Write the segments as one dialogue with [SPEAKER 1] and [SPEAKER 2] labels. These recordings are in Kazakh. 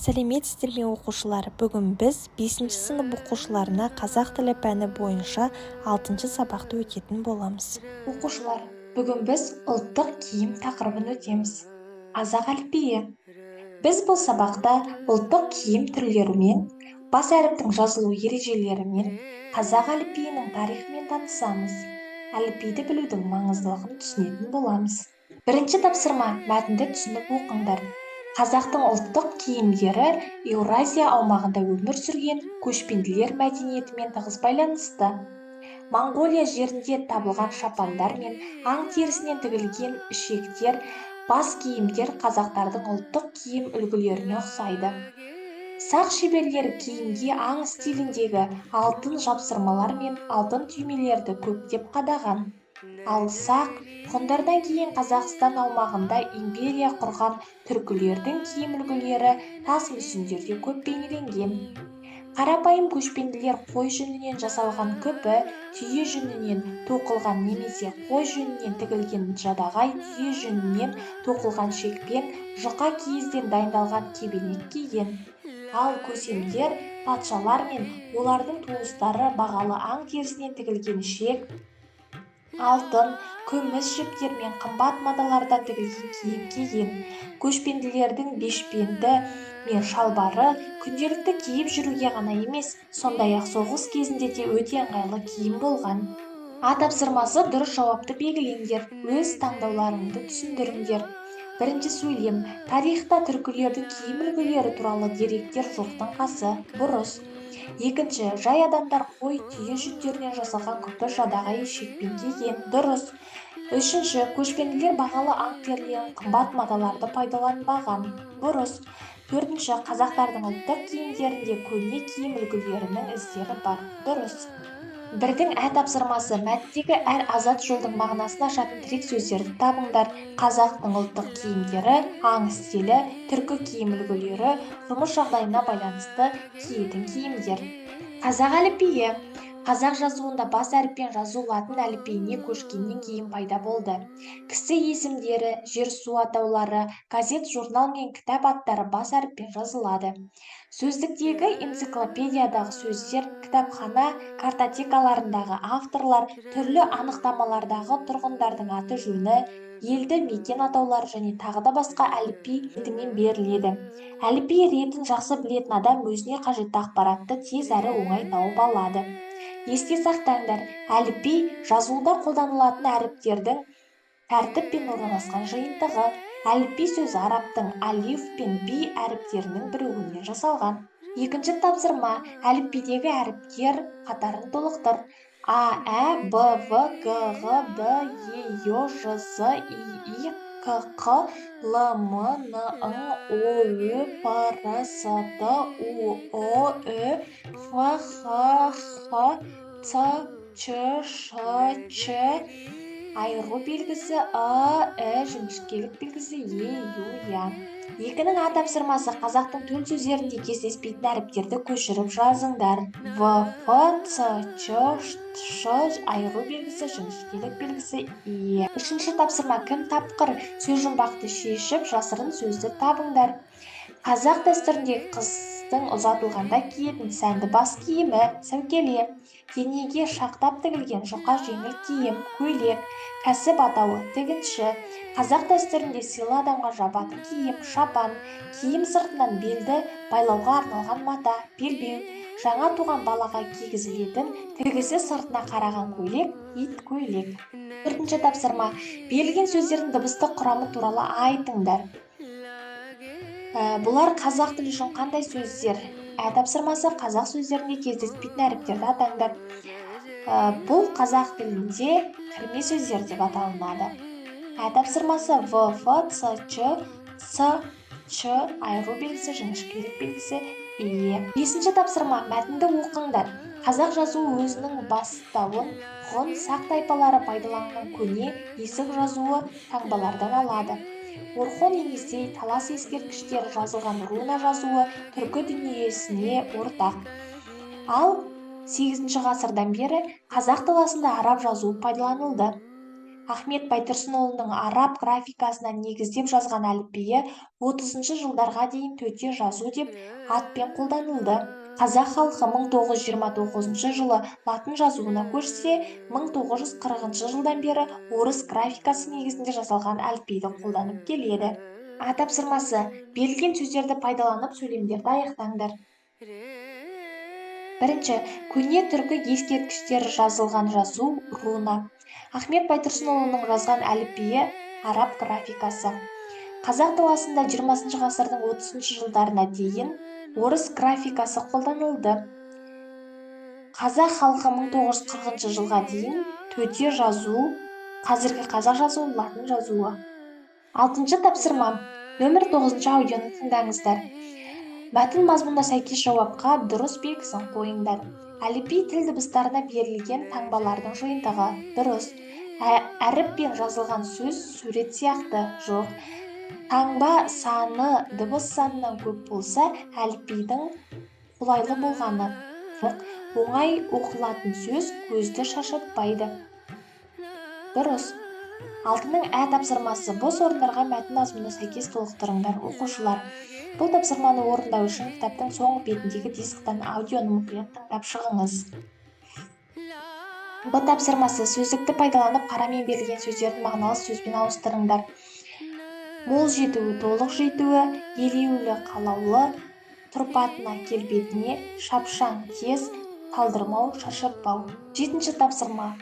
[SPEAKER 1] Сәлеметсіздер ме оқушылар? Бүгін біз 5 сынып оқушыларына қазақ тілі пәні бойынша 6 сабақты өтетін боламыз.
[SPEAKER 2] Оқушылар, бүгін біз ұлттық киім тақырыбын өтеміз. Қазақ әліпбиі. Біз бұл сабақта ұлттық киім түрлерімен, бас әріптің жазылу ережелерімен, қазақ әліпбиінің тарихымен танысамыз. Әліпбиді білудің маңыздылығын түсінетін боламыз. Бірінші тапсырма, мәтінді түсініп оқыңдар. Қазақтың ұлттық киімдері Еуразия аумағында өмір сүрген көшпенділер мәдениетімен тығыз байланысты. Моңғолия жерінде табылған шапандар мен аң терісінен тігілген ішектер, бас киімдер қазақтардың ұлттық киім үлгілеріне ұқсайды. Сақ шеберлері киімге аң стиліндегі алтын жапсырмалар мен алтын түймелерді көптеп қадаған. Ал сақ ғұндардан кейін Қазақстан аумағында империя құрған түркілердің киім үлгілері тас мүсіндерде көп бейнеленген. Қарапайым көшпенділер қой жүнінен жасалған күпі, түйе жүнінен тоқылған немесе қой жүнінен тігілген жадағай, түйе жүнінен тоқылған шекпен, жұқа киізден дайындалған кебенек киген. Ал көсемдер патшалар мен олардың туыстары бағалы аң терісінен тігілген ішек, алтын, күміс жіптер мен қымбат маталардан тігілген киім киген. Көшпенділердің бешпенді мен шалбары күнделікті киіп жүруге ғана емес, сондай-ақ соғыс кезінде де өте ыңғайлы киім болған. А тапсырмасы дұрыс жауапты белгілеңдер, өз таңдауларыңды түсіндіріңдер. Бірінші сөйлем. Тарихта түркілердің киім үлгілері туралы деректер жоқтың қасы, бұрыс. Екінші, жай адамдар қой, түйе жүндерінен жасалған күпі, жадағай, шекпен киген, дұрыс. Үшінші, көшпенділер бағалы аң терілерін, қымбат маталарды пайдаланбаған, бұрыс. Төртінші, қазақтардың ұлттық киімдерінде көне киім үлгілерінің іздері бар, дұрыс. Бірдің ә тапсырмасы, мәтіндегі әр азат жолдың мағынасын ашатын тірек сөздерді табыңдар. Қазақтың ұлттық киімдері, аң стилі, түркі киім үлгілері, жұмыс жағдайына байланысты киетін киімдер. Қазақ әліпбиі. Қазақ жазуында бас әріппен жазу латын әліпбиіне көшкеннен кейін пайда болды. Кісі есімдері, жер-су атаулары, газет, журнал мен кітап аттары бас әріппен жазылады. Сөздіктегі энциклопедиядағы сөздер, кітапхана картотекаларындағы авторлар, түрлі анықтамалардағы тұрғындардың аты жөні, елді мекен атаулары және тағы да басқа әліпби ретімен беріледі. Әліпби ретін жақсы білетін адам өзіне қажетті ақпаратты тез әрі оңай тауып алады. Есте сақтаңдар, әліпби жазуда қолданылатын әріптердің тәртіппен орналасқан жиынтығы. Әліпби сөзі арабтың алиф пен би әріптерінің бірігуінен жасалған. Екінші тапсырма, әліпбидегі әріптер қатарын толықтыр. А, Ә, Б, В, Г, Ғ, Д, Е, Ё, Ж, З, И, К, Қ, Л, М, Н, Ң, О, Ö, П, Р, С, Т, У, О, Ö, Ф, Х, Х, Ц, Ч, Ш, Ч, айыру белгісі, жіңішкелік белгісі, Ю, Я. Екінің А тапсырмасы, қазақтың төл сөздерінде кездеспейтін әріптерді көшіріп жазыңдар. В, Ф, Ц, Ч, Ш, айыру белгісі, жіңішкелік белгісі, Е. Үшінші тапсырма, кім тапқыр, сөз жұмбақты шешіп, жасырын сөзді табыңдар. Қазақ дәстүрінде қыздың ұзатылғанда киетін сәнді бас киімі, сәукеле, денеге шақтап тігілген жұқа жеңіл киім, көйлек, кәсіп атауы, тігінші. Қазақ дәстүрінде сыйлы адамға жабатын киім, шапан, киім сыртынан белді байлауға арналған мата, белбеу, жаңа туған балаға кигізілетін тігісі сыртына қараған көйлек, ит көйлек. Төртінші тапсырма, берілген сөздердің дыбыстық құрамы туралы айтыңдар. Бұлар қазақ тілі үшін қандай сөздер? Ә тапсырмасы, қазақ сөздерінде кездеспейтін әріптерді атаңдар. Бұл қазақ тілінде кірме сөздер деп аталынады. Ә тапсырмасы, В, Ф, Ц, Ч, С, Ч, айыру белгісі, жіңішкелік белгісі, Е. Бесінші тапсырма, мәтінді оқыңдар. Қазақ жазуы өзінің бастауын ғұн сақ тайпалары пайдаланған көне есік жазуы таңбалардан алады. Орхон Енисей, талас ескерткіштері жазылған руна жазуы түркі дүниесіне ортақ. Ал 8 ғасырдан бері қазақ даласында араб жазуы пайдаланылды. Ахмет Байтұрсынұлының араб графикасына негіздеп жазған әліпбиі 30-шы жылдарға дейін төте жазу деп атпен қолданылды. Қазақ халқы 1929 жылы латын жазуына көшсе, 1940 жылдан бері орыс графикасы негізінде жасалған әліпбиді қолданып келеді. А тапсырмасы: берілген сөздерді пайдаланып сөйлемдерді аяқтаңдар. Бірінші, көне түркі ескерткіштері жазылған жазу руна. Ахмет Байтұрсынұлының жазған әліпбиі араб графикасы. Қазақ даласында 20 ғасырдың 30 жылдарына дейін орыс графикасы қолданылды. Қазақ халқы 1940 жылға дейін төте жазу, қазіргі қазақ жазуы латын жазуы. 6-шы тапсырма. Нөмір 9-шы аудионы тыңдаңыздар. Мәтін мазмұнына сәйкес жауапқа дұрыс белгісін қойыңдар. Әліпби тіл дыбыстарына берілген таңбалардың жиынтығы. Дұрыс. Әріппен жазылған сөз сурет сияқты. Жоқ. Таңба саны дыбыс санынан көп болса, әліпбидің қолайлы болғаны. Жоқ. Оңай оқылатын сөз көзді шашытпайды. Дұрыс. 6-ның ә тапсырмасы: бос орындарға мәтін мазмұнына сәйкес толықтырыңдар. Оқушылар, бұл тапсырманы орындау үшін кітаптың соңғы бетіндегі дисктан аудионы мұқият тыңдап шығыңыз. Б тапсырмасы: сөздікті пайдаланып қарамен берілген сөздердің мағыналы сөзбен ауыстырыңдар. Мол жетуі, толық жетуі, елеулі, қалаулы, тұрпатына, келбетіне, шапшаң, тез, талдырмау, шаршатпау. 7-ші тапсырма: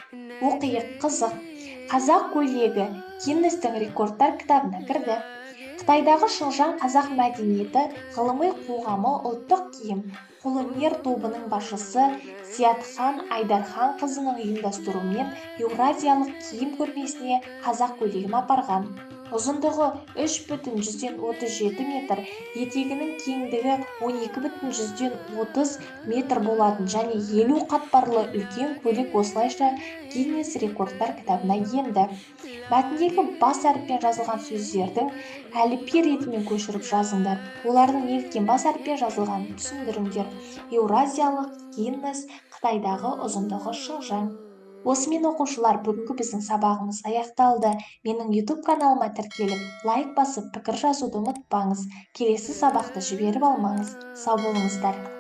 [SPEAKER 2] оқиық, қызық. Қазақ көйлегі Гиннестің рекордтар кітабына кірді. Қытайдағы Шыңжаң қазақ мәдениеті ғылыми қоғамы ұлттық киім қолөнер тобының басшысы Зиятхан Айдархан қызының ұйымдастыруымен Еуразиялық киім көрмесіне қазақ көйлегін апарған. Ұзындығы 3,37 метр, етегінің кеңдігі 12,30 метр болатын және 50 қатпарлы үлкен көйлек осылайша Гиннес рекордтар кітабына енді. Мәтіндегі бас әріппен жазылған сөздердің әліпби ретімен көшіріп жазыңдар. Олардың неліктен бас әріппен жазылғанын түсіндіріңдер. Еуразиялық Гиннес, Қытайдағы ұзындығы Шыңжаң. Осымен оқушылар, бүгінгі біздің сабағымыз аяқталды. Менің YouTube каналыма тіркеліп, лайк басып, пікір жазуды ұмытпаңыз. Келесі сабақты жіберіп алмаңыз. Сау болыңыздар.